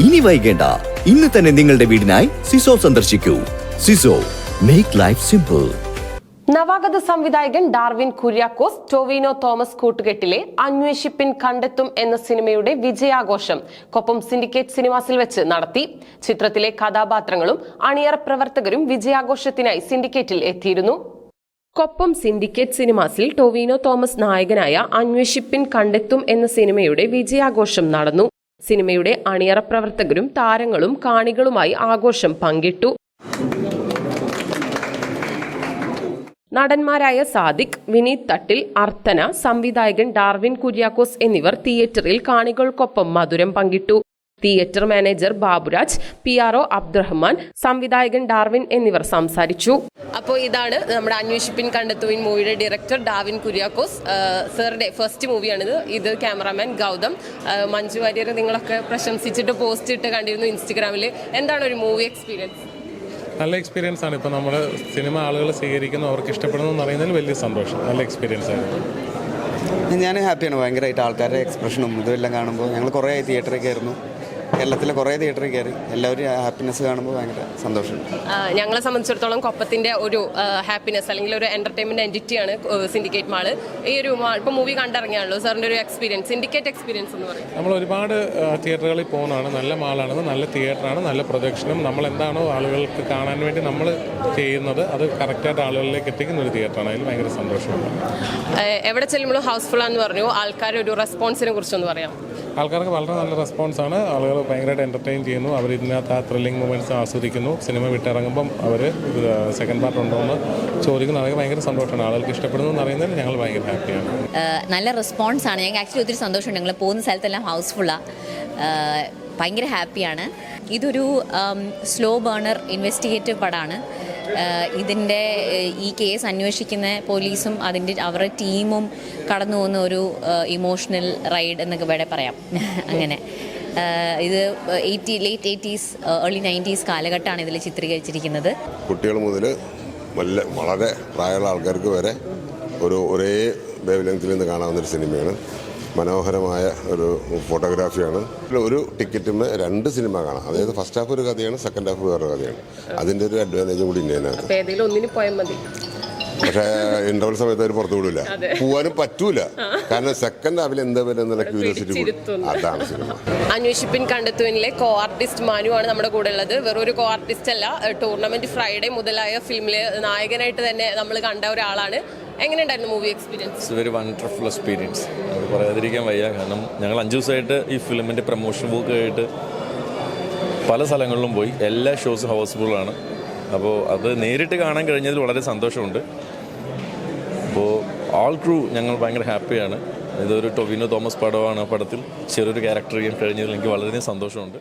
ഇനി വൈകേണ്ട, ഇന്ന് തന്നെ നിങ്ങളുടെ വീടിനായി സിസോ സന്ദർശിക്കൂ. സിസോ, മേക്ക് ലൈഫ് സിമ്പിൾ. നവാഗത സംവിധായകൻ ഡാർവിൻ കുര്യാക്കോസ് ടൊവിനോ തോമസ് കൂട്ടുകെട്ടിലെ അന്വേഷിപ്പിൻ കണ്ടെത്തും എന്ന സിനിമയുടെ വിജയാഘോഷം കൊപ്പം സിൻഡിക്കേറ്റ് സിനിമാസിൽ വെച്ച് നടത്തി. ചിത്രത്തിലെ കഥാപാത്രങ്ങളും അണിയറ പ്രവർത്തകരും വിജയാഘോഷത്തിനായി സിൻഡിക്കേറ്റിൽ എത്തിയിരുന്നു. കൊപ്പം സിൻഡിക്കേറ്റ് സിനിമാസിൽ ടൊവിനോ തോമസ് നായകനായ അന്വേഷിപ്പിൻ കണ്ടെത്തും എന്ന സിനിമയുടെ വിജയാഘോഷം നടന്നു. സിനിമയുടെ അണിയറ പ്രവർത്തകരും താരങ്ങളും കാണികളുമായി ആഘോഷം പങ്കിട്ടു. നടന്മാരായ സാദിഖ്, വിനീത് തട്ടിൽ, അർത്തന, സംവിധായകൻ ഡാർവിൻ കുര്യാക്കോസ് എന്നിവർ തിയേറ്ററിൽ കാണികൾക്കൊപ്പം മധുരം പങ്കിട്ടു. Theatre manager Baburaj, PRO Abdurahman, സംവിധായകൻ ഡാർവിൻ എന്നിവർ സംസാരിച്ചു. അപ്പോൾ ഇതാണ് നമ്മുടെ അന്വേഷിപ്പിൻ കണ്ടെത്തുവിൻ മൂവിയുടെ ഡയറക്ടർ ഡാർവിൻ കുര്യാക്കോസ്. സാറിന്റെ ഫസ്റ്റ് മൂവിയാണിത്. ഇത് ക്യാമറാമാൻ ഗൗതം. മഞ്ജു വാര്യർ നിങ്ങളൊക്കെ പ്രശംസിച്ചിട്ട് പോസ്റ്റ് ഇട്ട് കണ്ടിരുന്നു ഇൻസ്റ്റഗ്രാമിൽ. എന്താണ് ഒരു മൂവി എക്സ്പീരിയൻസ്? നല്ല എക്സ്പീരിയൻസ് ആണ്. ഇപ്പോൾ നമ്മൾ സിനിമ ആളുകൾ സ്വീകരിക്കുന്നു, അവർക്ക് ഇഷ്ടപ്പെടുന്നു എന്ന് പറയുന്നതിൽ വലിയ സന്തോഷം. നല്ല എക്സ്പീരിയൻസ് ആയിരുന്നു. ഞാൻ ഹാപ്പിയാണ്. ഭയങ്കരമായിട്ട് ആൾക്കാരുടെ എക്സ്പ്രഷനും ഇതെല്ലാം കാണുമ്പോൾ ഞങ്ങൾ കുറേ തിയേറ്ററിൽ കയറുന്നു. കേരളത്തിലെ കുറേ തിയേറ്ററിൽ കയറി എല്ലാവരും ഹാപ്പിനെസ് കാണുമ്പോൾ ഭയങ്കര സന്തോഷമുണ്ട്. ഞങ്ങളെ സംബന്ധിച്ചിടത്തോളം കൊപ്പത്തിൻ്റെ ഒരു ഹാപ്പിനെസ് അല്ലെങ്കിൽ ഒരു എൻ്റർടൈൻമെൻറ്റ് എൻറ്റിറ്റിയാണ് സിൻഡിക്കേറ്റ് മാള്. ഈ ഒരു മാൾ ഇപ്പോൾ മൂവി കണ്ടിറങ്ങിയാണല്ലോ. സാറിൻ്റെ ഒരു എക്സ്പീരിയൻസ്, സിൻഡിക്കേറ്റ് എക്സ്പീരിയൻസ് എന്ന് പറയും. നമ്മൾ ഒരുപാട് തിയേറ്ററുകളിൽ പോകുന്നതാണ്. നല്ല മാളാണ്, നല്ല തിയേറ്ററാണ്, നല്ല പ്രൊജക്ഷനും നമ്മൾ എന്താണോ ആളുകൾക്ക് കാണാൻ വേണ്ടി നമ്മൾ ചെയ്യുന്നത് അത് കറക്റ്റായിട്ട് ആളുകളിലേക്ക് എത്തിക്കുന്ന ഒരു തിയേറ്ററാണ്. അതിൽ ഭയങ്കര സന്തോഷമുണ്ട്. എവിടെ ചെല്ലുമ്പോഴും ഹൗസ്ഫുള്ളാന്ന് പറഞ്ഞു. ആൾക്കാർ ഒരു റെസ്പോൺസിനെ കുറിച്ചൊന്ന് പറയാം. ആൾക്കാർക്ക് വളരെ നല്ല റെസ്പോൺസാണ്. ആളുകൾ ഭയങ്കരമായിട്ട് എൻ്റർടൈൻ ചെയ്യുന്നു. അവർ ഇതിനകത്ത് ആ ത്രില്ലിംഗ് മൂമെൻറ്റ്സ് ആസ്വദിക്കുന്നു. സിനിമ വിട്ടിറങ്ങുമ്പം അവർ സെക്കൻഡ് പാർട്ട് ഉണ്ടോ എന്ന് ചോദിക്കുന്നു. അതൊക്കെ ഭയങ്കര സന്തോഷമാണ്. ആളുകൾക്ക് ഇഷ്ടപ്പെടുന്നു എന്ന് അറിയുന്നതിൽ ഞങ്ങൾ ഭയങ്കര ഹാപ്പിയാണ്. നല്ല റെസ്പോൺസാണ്. ഞങ്ങൾക്ക് ആക്ച്വലി ഒത്തിരി സന്തോഷമുണ്ട്. ഞങ്ങൾ പോകുന്ന സ്ഥലത്തെല്ലാം ഹൗസ്ഫുള്ളാണ്. ഭയങ്കര ഹാപ്പിയാണ്. ഇതൊരു സ്ലോ ബേണർ ഇൻവെസ്റ്റിഗേറ്റീവ് പടമാണ്. ഇതിൻ്റെ ഈ കേസ് അന്വേഷിക്കുന്ന പോലീസും അവരുടെ ടീമും കടന്നു പോകുന്ന ഒരു ഇമോഷണൽ റൈഡ് എന്നൊക്കെ വേണേൽ പറയാം. അങ്ങനെ ഇത് ലേറ്റ് 80s ഏർലി 90s കാലഘട്ടമാണ് ഇതിൽ ചിത്രീകരിച്ചിരിക്കുന്നത്. കുട്ടികൾ മുതൽ വളരെ പ്രായമുള്ള ആൾക്കാർക്ക് വരെ ഒരേ വേവ് ലെങ്തിൽ നിന്ന് കാണാവുന്നൊരു സിനിമയാണ്. മനോഹരമായ ഒരു ഫോട്ടോഗ്രാഫിയാണ്. ഒരു ടിക്കറ്റിന് 2 സിനിമ കാണാം. അതായത് ഫസ്റ്റ് ഹാഫ് ഒരു കഥയാണ്, സെക്കൻഡ് ഹാഫ് വേറൊരു കഥയാണ്. അതിൻ്റെ ഒരു അഡ്വാൻറ്റേജും കൂടി ഉണ്ട് അതിനകത്ത്. പക്ഷേ ഇൻ്റർവൽ സമയത്ത് അവർ പുറത്തു വിടില്ല, പോവാനും പറ്റൂല. കാരണം സെക്കൻഡ് ഹാഫിൽ എന്താ വരുക എന്നുള്ള ക്യൂരിയോസിറ്റി അതാണ് സിനിമ. അന്വേഷിപ്പിൻ കണ്ടെത്തുവിനിലെ കോ ആർട്ടിസ്റ്റ് മാനുവാണ് നമ്മുടെ കൂടെ ഉള്ളത്. വെറൊരു കോ ആർട്ടിസ്റ്റ് അല്ല, ടൂർണമെന്റ് ഫ്രൈഡേ മുതലായ ഫിലിമിലെ നായകനായിട്ട് തന്നെ നമ്മൾ കണ്ട ഒരാളാണ്. എങ്ങനെയുണ്ടായിരുന്നു movie experience? It's very wonderful experience. അത് പറയാതിരിക്കാൻ വയ്യ. കാരണം ഞങ്ങൾ 5 ദിവസമായിട്ട് ഈ ഫിലിമിൻ്റെ പ്രൊമോഷൻ വർക്ക് ആയിട്ട് പല സ്ഥലങ്ങളിലും പോയി. എല്ലാ ഷോസും ഹൗസ്ഫുള്ളാണ്. അപ്പോൾ അത് നേരിട്ട് കാണാൻ കഴിഞ്ഞതിൽ വളരെ സന്തോഷമുണ്ട്. അപ്പോൾ ആൾ ക്രൂ ഞങ്ങൾ ഭയങ്കര ഹാപ്പിയാണ്. ഇതൊരു ടൊവിനോ തോമസ് പടമാണ്. ആ പടത്തിൽ ചെറിയൊരു ക്യാരക്ടർ ചെയ്യാൻ കഴിഞ്ഞതിൽ എനിക്ക് വളരെയധികം സന്തോഷമുണ്ട്.